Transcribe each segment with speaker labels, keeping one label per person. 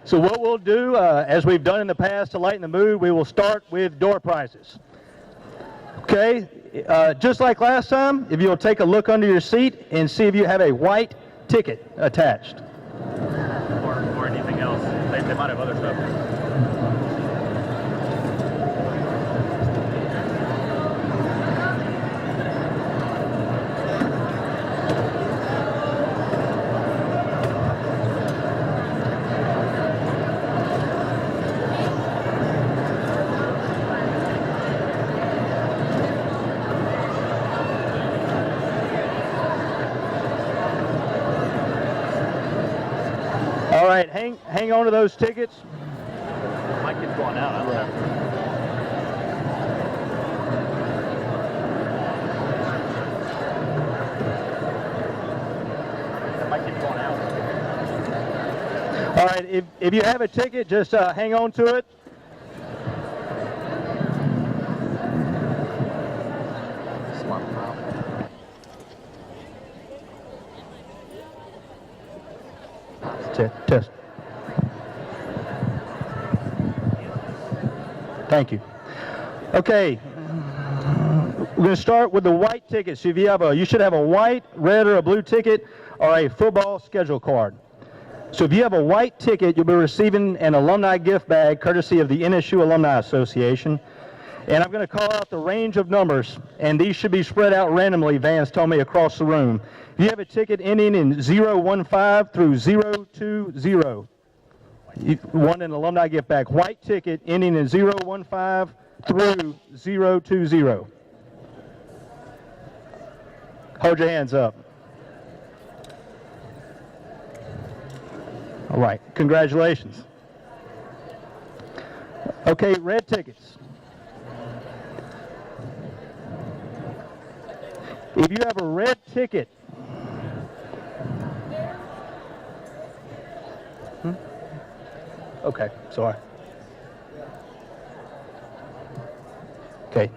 Speaker 1: So what we'll do, as we've done in the past to lighten the mood, we will start with door prizes. Okay, just like last time, if you'll take a look under your seat and see if you have a white ticket attached.
Speaker 2: Or anything else. They might have other stuff.
Speaker 1: All right, hang on to those tickets.
Speaker 2: My kid's going out. I don't know. My kid's going out.
Speaker 1: All right, if you have a ticket, just hang on to it.
Speaker 2: Smart mouth.
Speaker 1: Test. Thank you. Okay, we're going to start with the white tickets. So if you should have a white, red, or a blue ticket, or a football schedule card. So if you have a white ticket, you'll be receiving an alumni gift bag courtesy of the NSU Alumni Association. And I'm going to call out the range of numbers, and these should be spread out randomly, Vance told me, across the room. If you have a ticket ending in 015 through 020, you want an alumni gift bag. White ticket ending in 015 through 020. Hold your hands up. All right, congratulations. Okay, red tickets. If you have a red ticket, okay, sorry. Okay,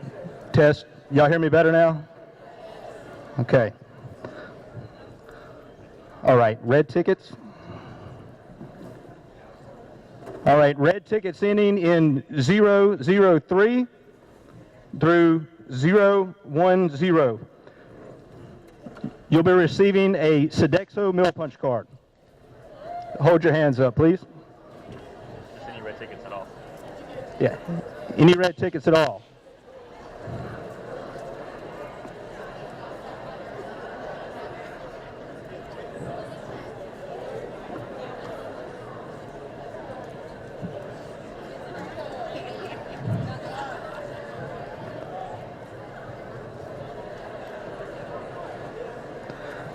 Speaker 1: test. Y'all hear me better now? Okay. All right, red tickets. All right, red tickets ending in 003 through 010. You'll be receiving a Sodexo Mill Punch card. Hold your hands up, please.
Speaker 2: Just any red tickets at all.
Speaker 1: Yeah, any red tickets at all.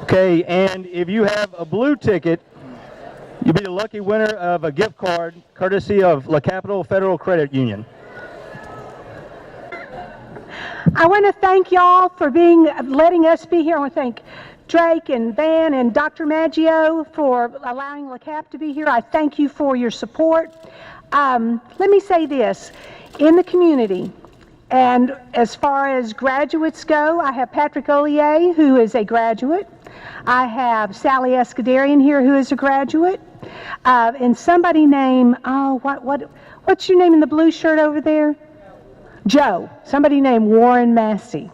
Speaker 1: Okay, and if you have a blue ticket, you'll be the lucky winner of a gift card courtesy of La Capital Federal Credit Union.
Speaker 3: I want to thank y'all for letting us be here. I want to thank Drake and Van and Dr. Maggio for allowing LaCap to be here. I thank you for your support. Let me say this, in the community, and as far as graduates go, I have Patrick Ollier, who is a graduate. I have Sally Escuderian here, who is a graduate. And somebody named, what's your name in the blue shirt over there? Joe. Somebody named Warren Massey,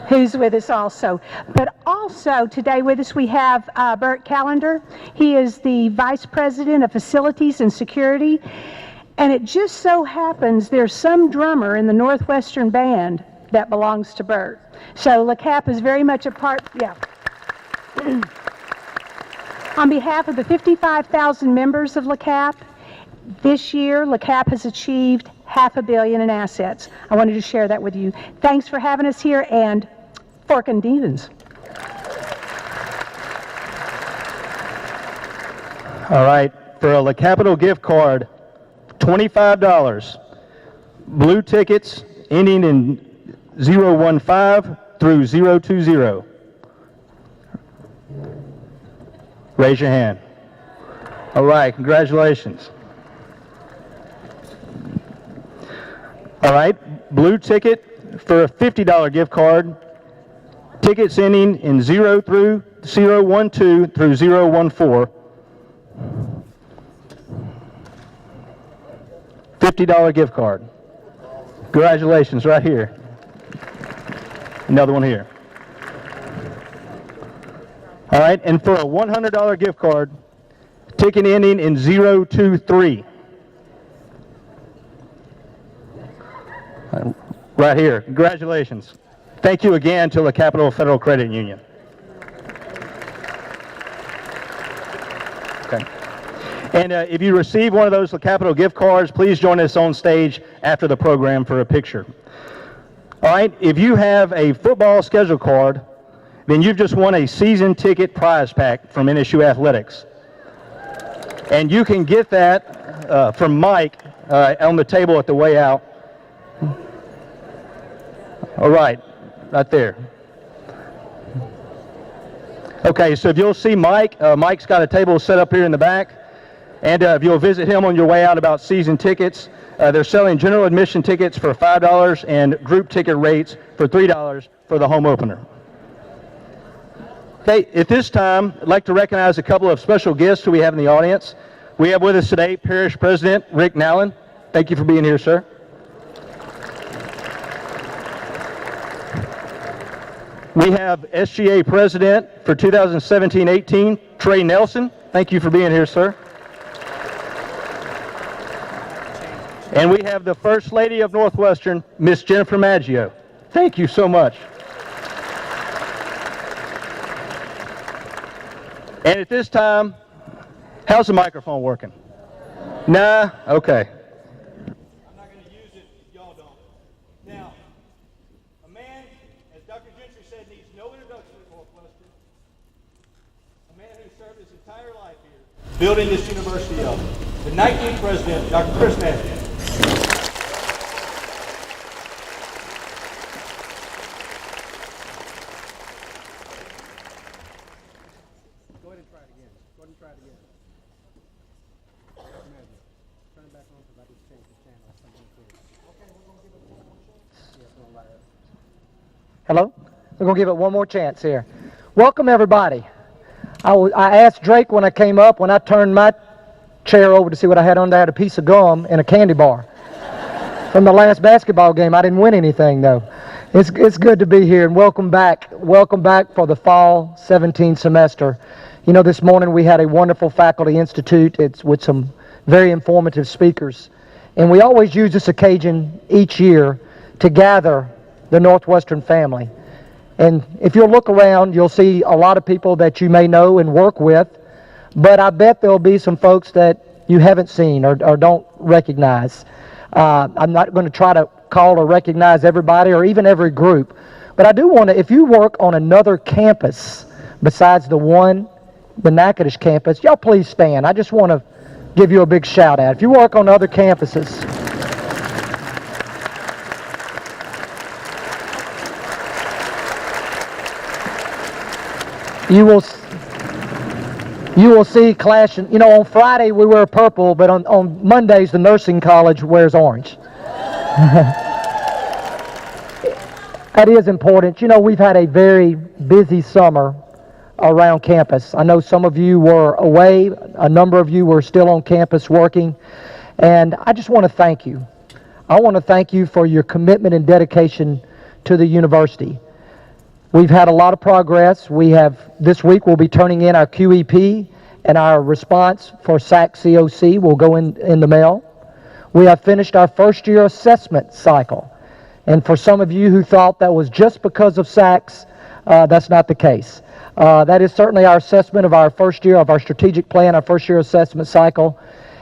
Speaker 3: who's with us also. But also today with us we have Bert Callender. He is the Vice President of Facilities and Security. And it just so happens there's some drummer in the Northwestern Band that belongs to Bert. So LaCap is very much a part, yeah. On behalf of the 55,000 members of LaCap, this year LaCap has achieved $500 million in assets. I wanted to share that with you. Thanks for having us here, and Fork and Devens.
Speaker 1: All right, for a La Capital gift card, $25. Blue tickets ending in 015 through 020. Raise your hand. All right, congratulations. All right, blue ticket for a $50 gift card. Tickets ending in 0 through 012 through 014. $50 gift card. Congratulations, right here. Another one here. All right, and for a $100 gift card, ticket ending in 023. Right here. Congratulations. Thank you again to the Capital Federal Credit Union. Okay. And if you receive one of those Capital gift cards, please join us on stage after the program for a picture. All right, if you have a football schedule card, then you've just won a season ticket prize pack from NSU Athletics. And you can get that from Mike on the table at the way out. All right there. Okay, so if you'll see Mike, Mike's got a table set up here in the back. And if you'll visit him on your way out about season tickets, they're selling general admission tickets for $5 and group ticket rates for $3 for the home opener. Okay, at this time, I'd like to recognize a couple of special guests who we have in the audience. We have with us today Parish President Rick Nallen. Thank you for being here, sir. We have SGA President for 2017-18, Trey Nelson. Thank you for being here, sir. And we have the First Lady of Northwestern, Miss Jennifer Maggio. Thank you so much. And at this time, how's the microphone working? Nah? Okay.
Speaker 4: I'm not going to use it if y'all don't. Now, a man, as Dr. Gentry said, needs no introduction at Northwestern. A man who served his entire life here, building this university up. The 19th president, Dr. Chris Maggio.
Speaker 5: Hello? We're going to give it one more chance here. Welcome, everybody. I asked Drake when I came up, when I turned my chair over to see what I had on there, I had a piece of gum and a candy bar. From the last basketball game, I didn't win anything, though. It's good to be here, and welcome back. Welcome back for the fall 17 semester. You know, this morning we had a wonderful faculty institute. It's with some very informative speakers. And we always use this occasion each year to gather the Northwestern family. And if you'll look around, you'll see a lot of people that you may know and work with, but I bet there'll be some folks that you haven't seen or don't recognize. I'm not going to try to call or recognize everybody or even every group, but I do want to, if you work on another campus besides the one, the Natchitoches campus, y'all please stand. I just want to give you a big shout out. If you work on other campuses, you will see clashing. You know, on Friday we wear purple, but on Mondays the nursing college wears orange. That is important. You know, we've had a very busy summer around campus. I know some of you were away, a number of you were still on campus working, and I just want to thank you. I want to thank you for your commitment and dedication to the university. We've had a lot of progress. This week we'll be turning in our QEP, and our response for SAC COC will go in the mail. We have finished our first year assessment cycle. And for some of you who thought that was just because of SACs, that's not the case. That is certainly our assessment of our first year, of our strategic plan, our first year assessment cycle.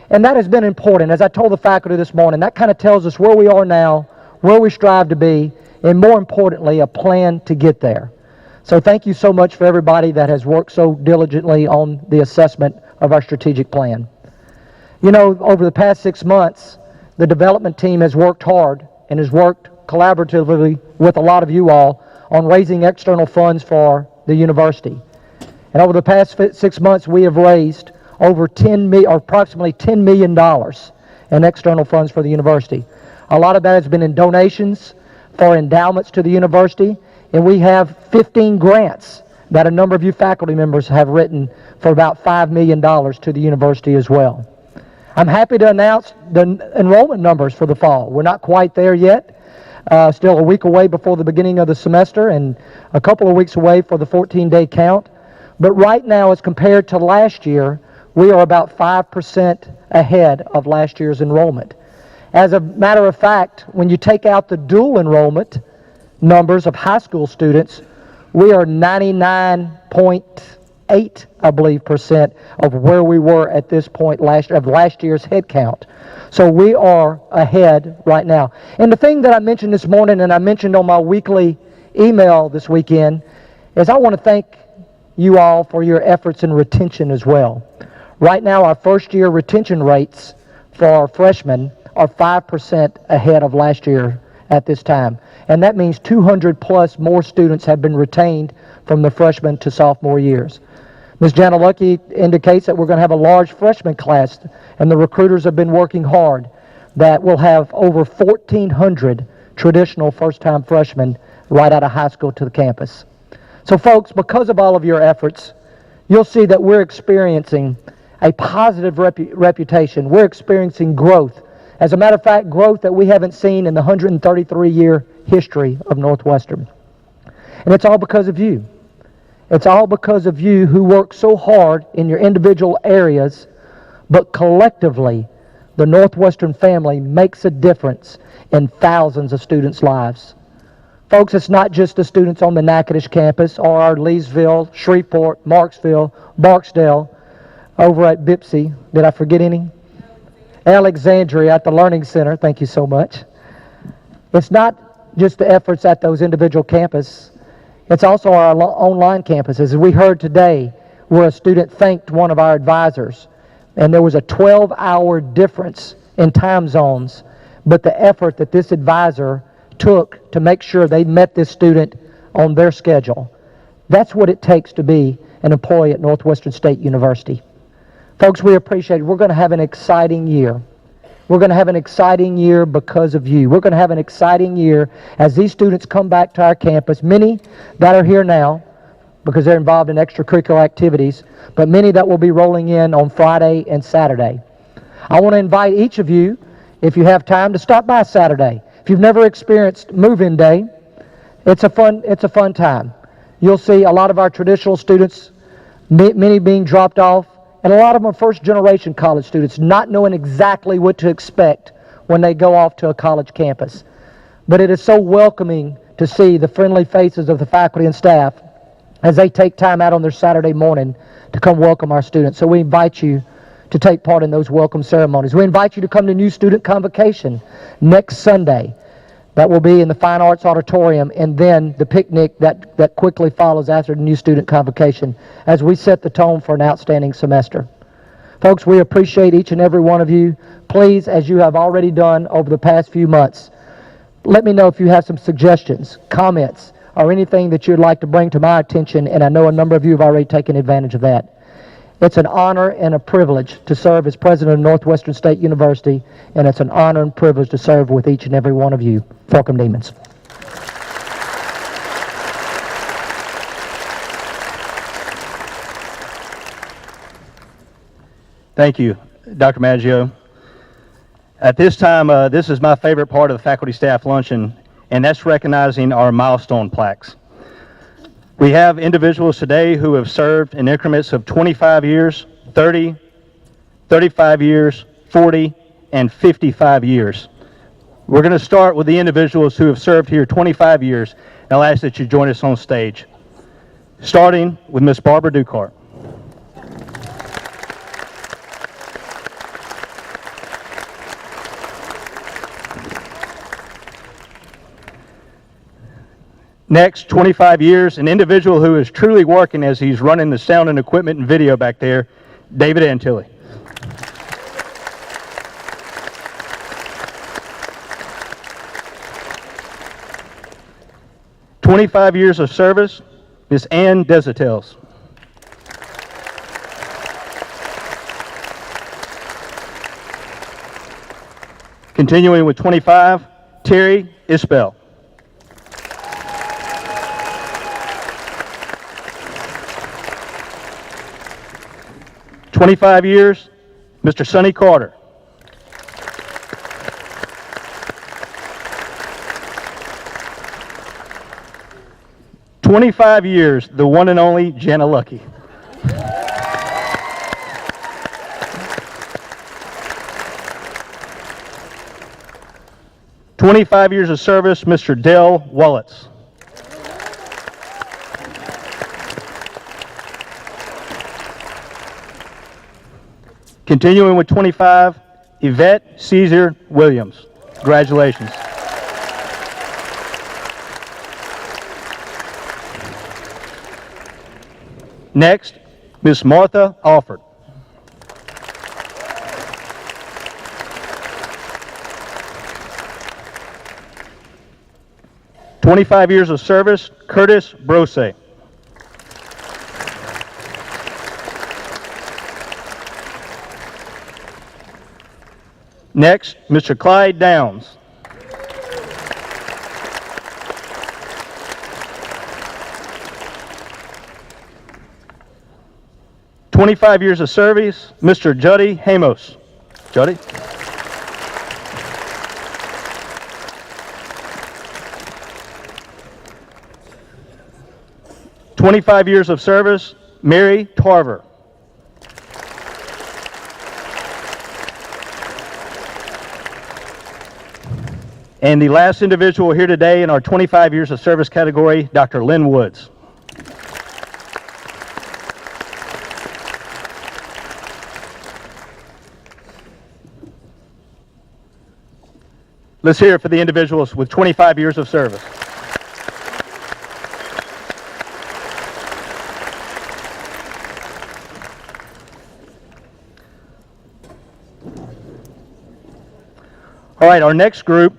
Speaker 5: And that has been important. As I told the faculty this morning, that kind of tells us where we are now, where we strive to be, and more importantly, a plan to get there. So thank you so much for everybody that has worked so diligently on the assessment of our strategic plan. You know, over the past 6 months, the development team has worked hard and has worked collaboratively with a lot of you all on raising external funds for the university. And over the past 6 months, we have raised over approximately $10 million in external funds for the university. A lot of that has been in donations for endowments to the university, and we have 15 grants that a number of you faculty members have written for about $5 million to the university as well. I'm happy to announce the enrollment numbers for the fall. We're not quite there yet. Still a week away before the beginning of the semester and a couple of weeks away for the 14-day count. But right now, as compared to last year, we are about 5% ahead of last year's enrollment. As a matter of fact, when you take out the dual enrollment numbers of high school students, we are 99.8, I believe, percent of where we were at this point last year's head count. So we are ahead right now. And the thing that I mentioned this morning and I mentioned on my weekly email this weekend is I want to thank you all for your efforts in retention as well. Right now, our first year retention rates for our freshmen are 5% ahead of last year at this time. And that means 200 plus more students have been retained from the freshman to sophomore years. Ms. Janalucky indicates that we're going to have a large freshman class, and the recruiters have been working hard, that we'll have over 1,400 traditional first-time freshmen right out of high school to the campus. So folks, because of all of your efforts, you'll see that we're experiencing a positive reputation. We're experiencing growth. As a matter of fact, growth that we haven't seen in the 133-year history of Northwestern. And it's all because of you. It's all because of you who work so hard in your individual areas, but collectively, the Northwestern family makes a difference in thousands of students' lives. Folks, it's not just the students on the Natchitoches campus or our Leesville, Shreveport, Marksville, Barksdale, over at Bipsy. Did I forget any? Alexandria at the Learning Center. Thank you so much. It's not just the efforts at those individual campuses. It's also our online campuses. As we heard today, where a student thanked one of our advisors, and there was a 12-hour difference in time zones, but the effort that this advisor took to make sure they met this student on their schedule. That's what it takes to be an employee at Northwestern State University. Folks, we appreciate it. We're going to have an exciting year. We're going to have an exciting year because of you. We're going to have an exciting year as these students come back to our campus, many that are here now because they're involved in extracurricular activities, but many that will be rolling in on Friday and Saturday. I want to invite each of you, if you have time, to stop by Saturday. If you've never experienced move-in day, it's a fun time. You'll see a lot of our traditional students, many being dropped off, and a lot of them are first-generation college students, not knowing exactly what to expect when they go off to a college campus. But it is so welcoming to see the friendly faces of the faculty and staff as they take time out on their Saturday morning to come welcome our students. So we invite you to take part in those welcome ceremonies. We invite you to come to New Student Convocation next Sunday. That will be in the Fine Arts Auditorium, and then the picnic that quickly follows after the New Student Convocation as we set the tone for an outstanding semester. Folks, we appreciate each and every one of you. Please, as you have already done over the past few months, let me know if you have some suggestions, comments, or anything that you'd like to bring to my attention, and I know a number of you have already taken advantage of that. It's an honor and a privilege to serve as president of Northwestern State University, and it's an honor and privilege to serve with each and every one of you. Welcome, Demons.
Speaker 1: Thank you, Dr. Maggio. At this time, this is my favorite part of the faculty staff luncheon, and that's recognizing our milestone plaques. We have individuals today who have served in increments of 25 years, 30, 35 years, 40, and 55 years. We're going to start with the individuals who have served here 25 years, and I'll ask that you join us on stage. Starting with Miss Barbara Ducart. Next, 25 years, an individual who is truly working as he's running the sound and equipment and video back there, David Antilli. "25 years of service, Miss Ann Desitels. Continuing with 25, Terry Isbell. "25 years, Mr. Sonny Carter. 25 years, the one and only Jana Lucky. "25 years of service, Mr. Dale Wallets. Continuing with 25, Yvette Caesar Williams. Congratulations. Next, Miss Martha Alford. "25 years of service, Curtis Brose. Next, Mr. Clyde Downs. "25 years of service, Mr. Juddy Hamos. Juddy. "25 years of service, Mary Tarver. And the last individual here today in our 25 years of service category, Dr. Lynn Woods. Let's hear it for the individuals with 25 years of service. All right, our next group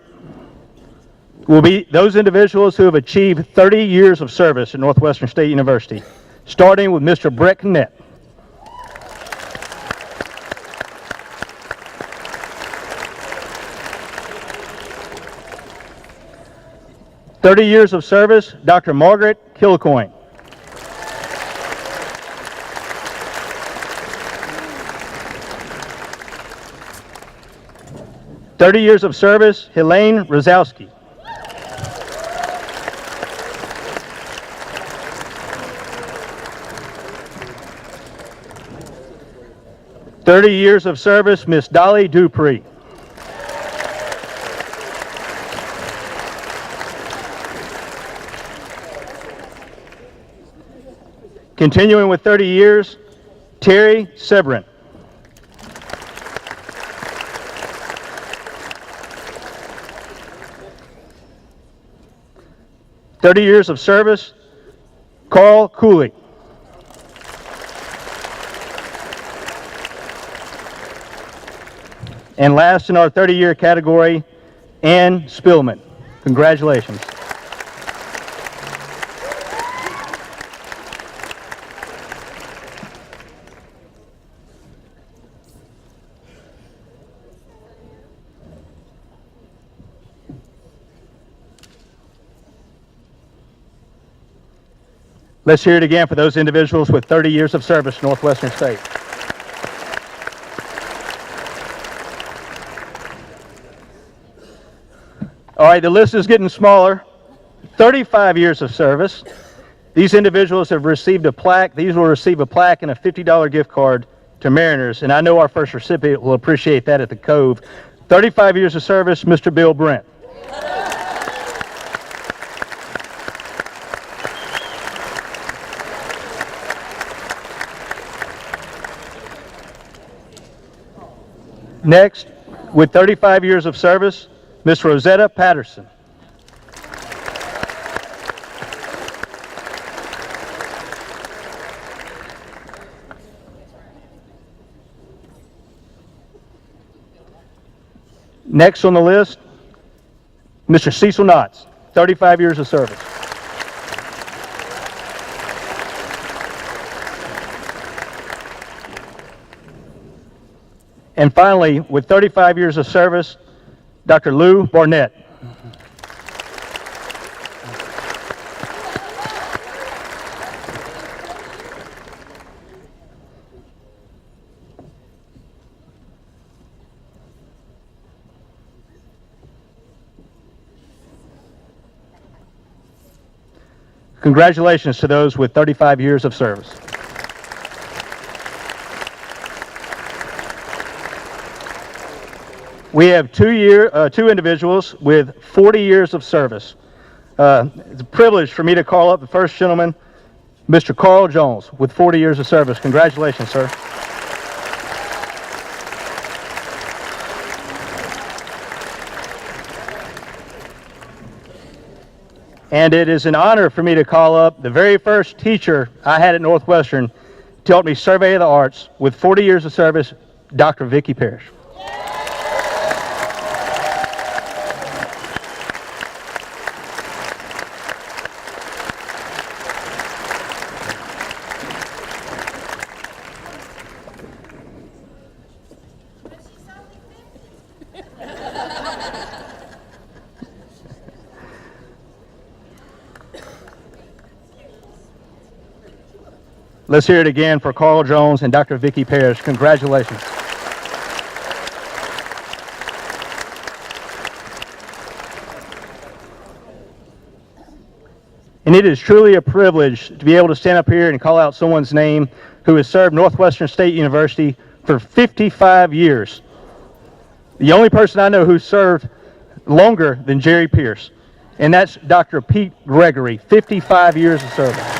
Speaker 1: will be those individuals who have achieved 30 years of service at Northwestern State University, starting with Mr. Brett Connett. "30 years of service, Dr. Margaret Kilcoyne. "30 years of service, Helene Rozowski. "30 years of service, Miss Dolly Dupree. Continuing with 30 years, Terry Sebrin. "30 years of service, Carl Cooley. And last in our 30-year category, Ann Spillman. Congratulations. Let's hear it again for those individuals with 30 years of service at Northwestern State. All right, the list is getting smaller. 35 years of service. These individuals have received a plaque. These will receive a plaque and a $50 gift card to Mariners, and I know our first recipient will appreciate that at the Cove. 35 years of service, Mr. Bill Brent. Next, with 35 years of service, Miss Rosetta Patterson. Next on the list, Mr. Cecil Knotts, 35 years of service. And finally, with 35 years of service, Dr. Lou Barnett. Congratulations to those with 35 years of service. We have two individuals with 40 years of service. It's a privilege for me to call up the first gentleman, Mr. Carl Jones, with 40 years of service. Congratulations, sir. And it is an honor for me to call up the very first teacher I had at Northwestern to help me survey the arts with 40 years of service, Dr. Vicki Parrish. Let's hear it again for Carl Jones and Dr. Vicki Parrish. Congratulations. And it is truly a privilege to be able to stand up here and call out someone's name who has served Northwestern State University for 55 years. The only person I know who served longer than Jerry Pierce, and that's Dr. Pete Gregory, 55 years of service.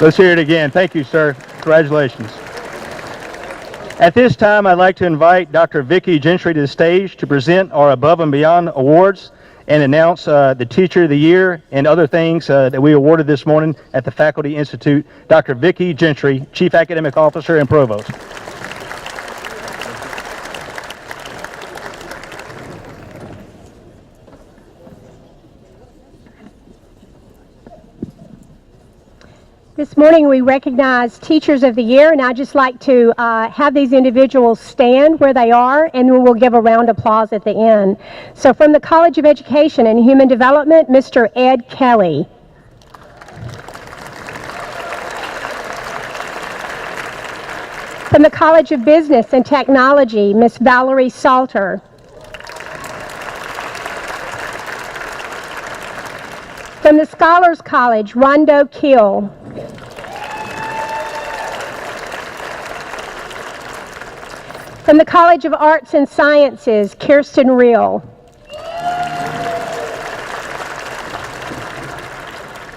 Speaker 1: Let's hear it again. Thank you, sir. Congratulations. At this time, I'd like to invite Dr. Vicki Gentry to the stage to present our Above and Beyond Awards and announce the Teacher of the Year and other things that we awarded this morning at the Faculty Institute. Dr. Vicki Gentry, Chief Academic Officer and Provost.
Speaker 6: This morning we recognize Teachers of the Year, and I'd just like to have these individuals stand where they are, and we will give a round of applause at the end. So from the College of Education and Human Development, Mr. Ed Kelly. From the College of Business and Technology, Ms. Valerie Salter. From the Scholars College, Rondo Kiel. From the College of Arts and Sciences, Kirsten Reel.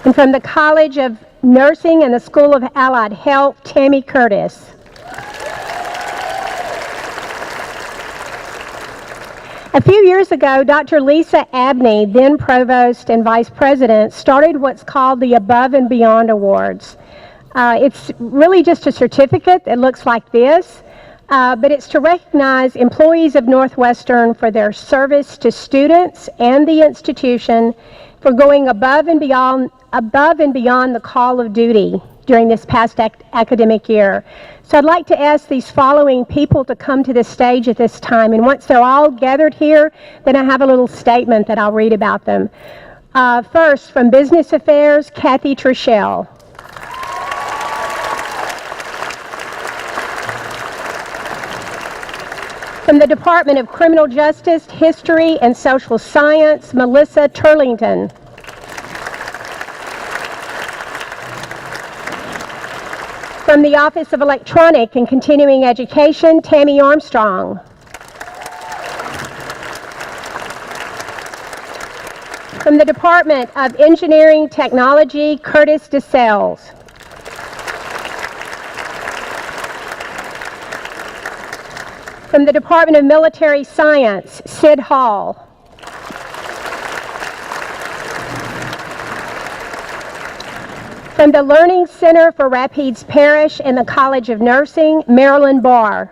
Speaker 6: And from the College of Nursing and the School of Allied Health, Tammy Curtis. A few years ago, Dr. Lisa Abney, then Provost and Vice President, started what's called the Above and Beyond Awards. It's really just a certificate that looks like this, but it's to recognize employees of Northwestern for their service to students and the institution for going above and beyond the call of duty during this past academic year. So I'd like to ask these following people to come to the stage at this time, and once they're all gathered here, then I have a little statement that I'll read about them. First, from Business Affairs, Kathy Trishell. From the Department of Criminal Justice, History, and Social Science, Melissa Turlington. From the Office of Electronic and Continuing Education, Tammy Armstrong. From the Department of Engineering Technology, Curtis DeSales. From the Department of Military Science, Sid Hall. From the Learning Center for Rapides Parish and the College of Nursing, Marilyn Barr.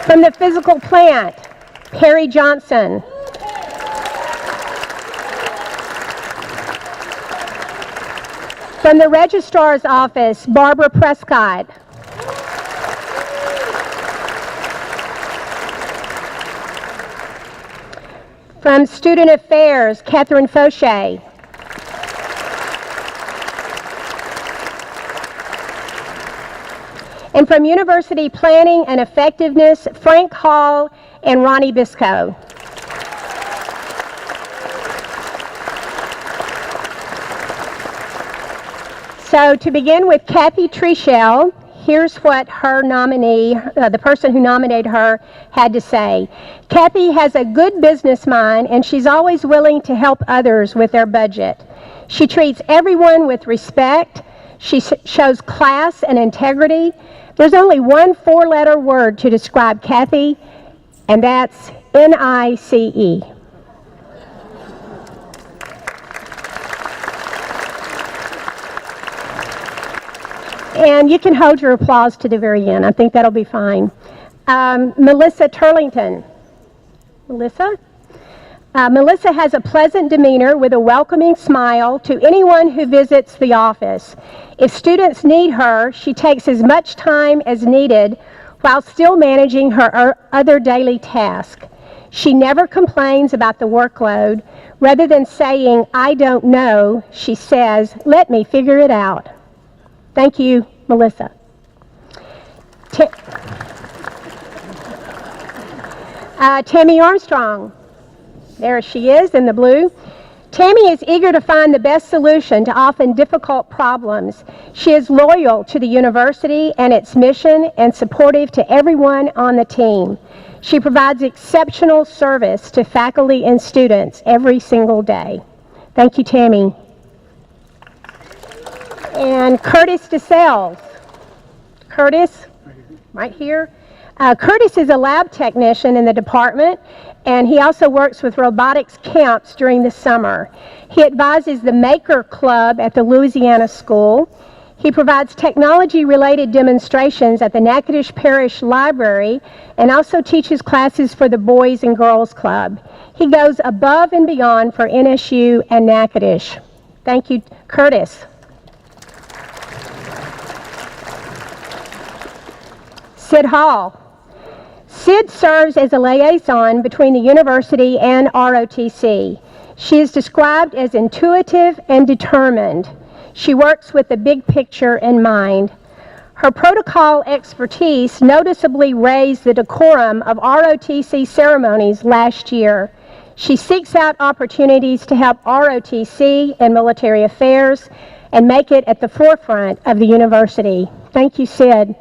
Speaker 6: From the physical plant, Perry Johnson. From the registrar's office, Barbara Prescott. From Student Affairs, Catherine Fauché. And from University Planning and Effectiveness, Frank Hall and Ronnie Bisco. So to begin with Kathy Trichel, here's what her nominee, the person who nominated her, had to say. Kathy has a good business mind, and she's always willing to help others with their budget. She treats everyone with respect. She shows class and integrity. There's only one four-letter word to describe Kathy, and that's N-I-C-E. And you can hold your applause to the very end. I think that'll be fine. Melissa Turlington. Melissa? Melissa has a pleasant demeanor with a welcoming smile to anyone who visits the office. If students need her, she takes as much time as needed while still managing her other daily tasks. She never complains about the workload. Rather than saying, "I don't know," she says, "Let me figure it out." Thank you, Melissa. Tammy Armstrong. There she is in the blue. Tammy is eager to find the best solution to often difficult problems. She is loyal to the university and its mission and supportive to everyone on the team. She provides exceptional service to faculty and students every single day. Thank you, Tammy. And Curtis DeSales. Curtis, right here. Curtis is a lab technician in the department, and he also works with robotics camps during the summer. He advises the Maker Club at the Louisiana School. He provides technology-related demonstrations at the Natchitoches Parish Library and also teaches classes for the Boys and Girls Club. He goes above and beyond for NSU and Natchitoches. Thank you, Curtis. Sid Hall. Sid serves as a liaison between the university and ROTC. She is described as intuitive and determined. She works with the big picture in mind. Her protocol expertise noticeably raised the decorum of ROTC ceremonies last year. She seeks out opportunities to help ROTC and military affairs and make it at the forefront of the university. Thank you, Sid.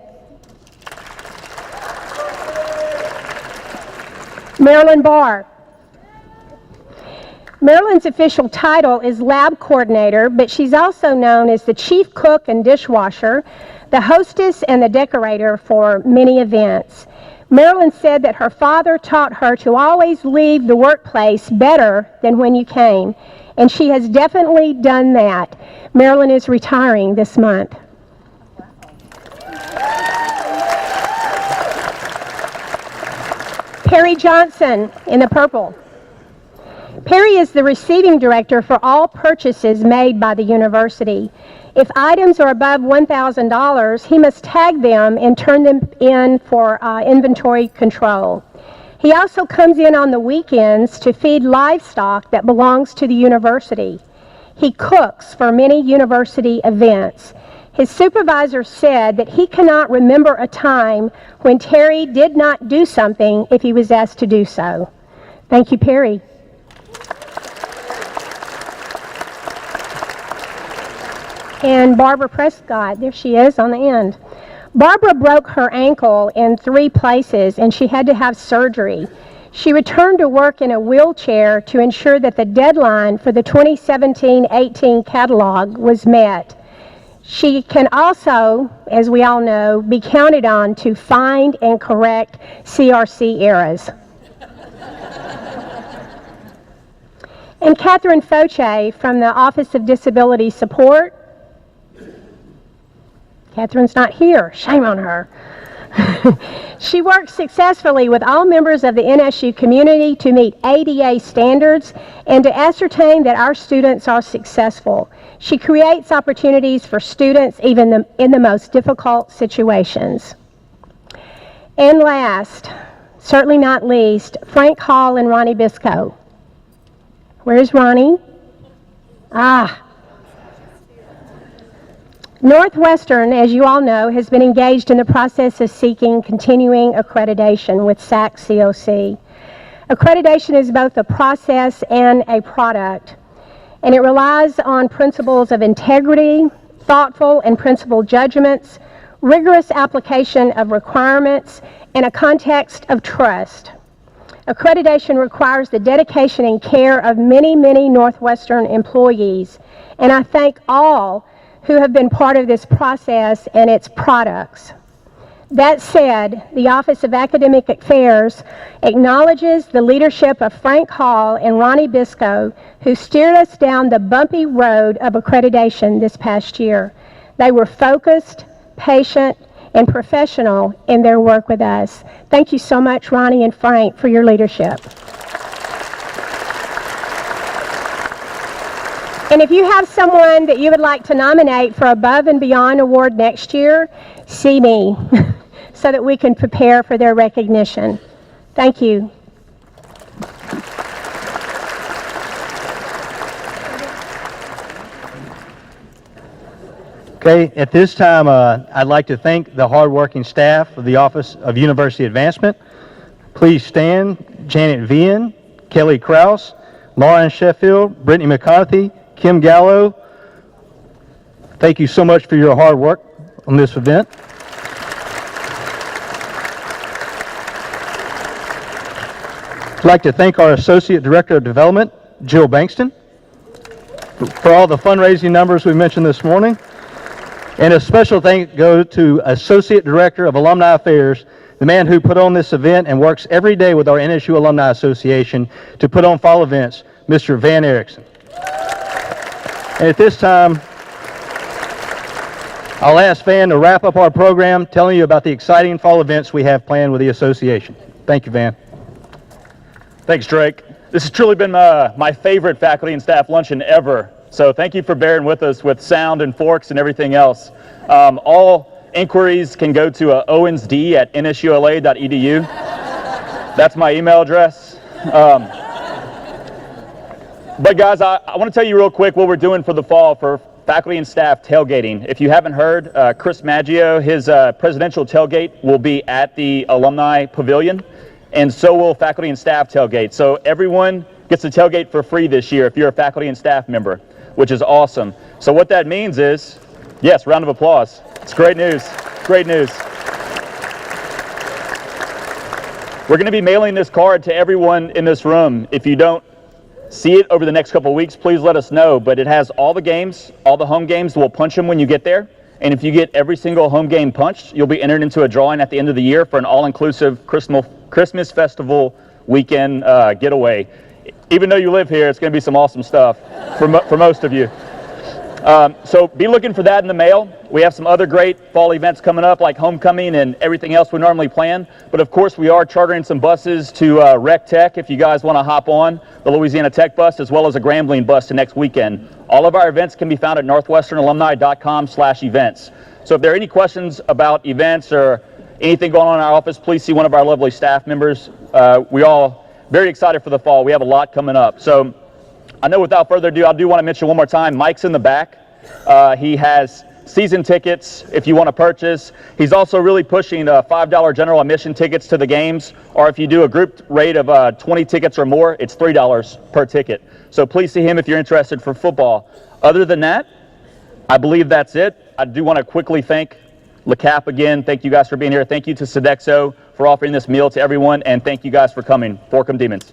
Speaker 6: Marilyn Barr. Marilyn's official title is lab coordinator, but she's also known as the chief cook and dishwasher, the hostess and the decorator for many events. Marilyn said that her father taught her to always leave the workplace better than when you came, and she has definitely done that. Marilyn is retiring this month. Perry Johnson in the purple. Perry is the receiving director for all purchases made by the university. If items are above $1,000, he must tag them and turn them in for inventory control. He also comes in on the weekends to feed livestock that belongs to the university. He cooks for many university events. His supervisor said that he cannot remember a time when Terry did not do something if he was asked to do so. Thank you, Perry. And Barbara Prescott, there she is on the end. Barbara broke her ankle in 3 places and she had to have surgery. She returned to work in a wheelchair to ensure that the deadline for the 2017-18 catalog was met. She can also, as we all know, be counted on to find and correct CRC errors. And Catherine Fauché from the Office of Disability Support. Catherine's not here. Shame on her. She works successfully with all members of the NSU community to meet ADA standards and to ascertain that our students are successful. She creates opportunities for students even in the most difficult situations. And last, certainly not least, Frank Hall and Ronnie Bisco. Where's Ronnie? Northwestern, as you all know, has been engaged in the process of seeking continuing accreditation with SAC-COC. Accreditation is both a process and a product, and it relies on principles of integrity, thoughtful and principled judgments, rigorous application of requirements, and a context of trust. Accreditation requires the dedication and care of many, many Northwestern employees, and I thank all who have been part of this process and its products. That said, the Office of Academic Affairs acknowledges the leadership of Frank Hall and Ronnie Bisco, who steered us down the bumpy road of accreditation this past year. They were focused, patient, and professional in their work with us. Thank you so much, Ronnie and Frank, for your leadership. And if you have someone that you would like to nominate for Above and Beyond Award next year, see me so that we can prepare for their recognition. Thank you.
Speaker 1: Okay, at this time, I'd like to thank the hardworking staff of the Office of University Advancement. Please stand. Janet Vian, Kelly Krause, Lauren Sheffield, Brittany McCarthy, Kim Gallo. Thank you so much for your hard work on this event. I'd like to thank our Associate Director of Development, Jill Bankston, for all the fundraising numbers we mentioned this morning. And a special thank goes to Associate Director of Alumni Affairs, the man who put on this event and works every day with our NSU Alumni Association to put on fall events, Mr. Van Erickson. And at this time, I'll ask Van to wrap up our program, telling you about the exciting fall events we have planned with the association. Thank you, Van.
Speaker 2: Thanks, Drake. This has truly been my favorite faculty and staff luncheon ever. So thank you for bearing with us with sound and forks and everything else. All inquiries can go to owensd@nsula.edu. That's my email address. But guys, I want to tell you real quick what we're doing for the fall for faculty and staff tailgating. If you haven't heard, Chris Maggio, his presidential tailgate will be at the Alumni Pavilion, and so will faculty and staff tailgate. So everyone gets a tailgate for free this year if you're a faculty and staff member, which is awesome. So what that means is, yes, round of applause. It's great news. Great news. We're going to be mailing this card to everyone in this room. If you don't see it over the next couple of weeks, please let us know. But it has all the games, all the home games. We'll punch them when you get there. And if you get every single home game punched, you'll be entered into a drawing at the end of the year for an all-inclusive Christmas festival weekend getaway. Even though you live here, it's going to be some awesome stuff for most of you. So be looking for that in the mail. We have some other great fall events coming up, like homecoming and everything else we normally plan. But of course, we are chartering some buses to Rec Tech if you guys want to hop on the Louisiana Tech bus, as well as a Grambling bus to next weekend. All of our events can be found at northwesternalumni.com/events. So if there are any questions about events or anything going on in our office, please see one of our lovely staff members. We all very excited for the fall. We have a lot coming up. So I know without further ado, I do want to mention one more time, Mike's in the back. He has season tickets if you want to purchase. He's also really pushing $5 general admission tickets to the games, or if you do a group rate of 20 tickets or more, it's $3 per ticket. So please see him if you're interested for football. Other than that, I believe that's it. I do want to quickly thank LeCap again. Thank you guys for being here. Thank you to Sodexo for offering this meal to everyone, and thank you guys for coming. Forkum Demons.